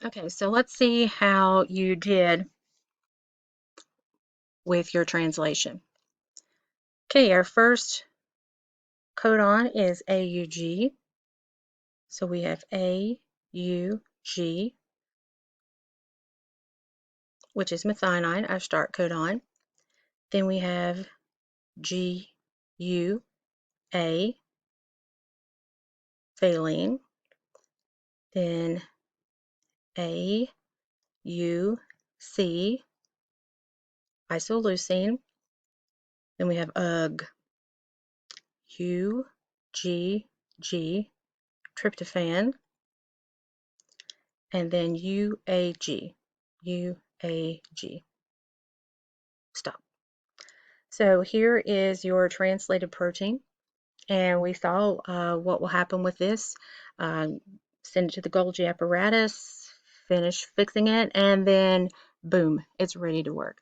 Okay, so let's see how you did with your translation. Okay, our first codon is AUG. So we have AUG, which is methionine, our start codon. Then we have GUA, valine. Then AUC, isoleucine. Then we have UGG, tryptophan. And then UAG. Stop. So here is your translated protein, and we saw what will happen with this. Um, Send it to the Golgi apparatus, finish fixing it, and then boom, it's ready to work.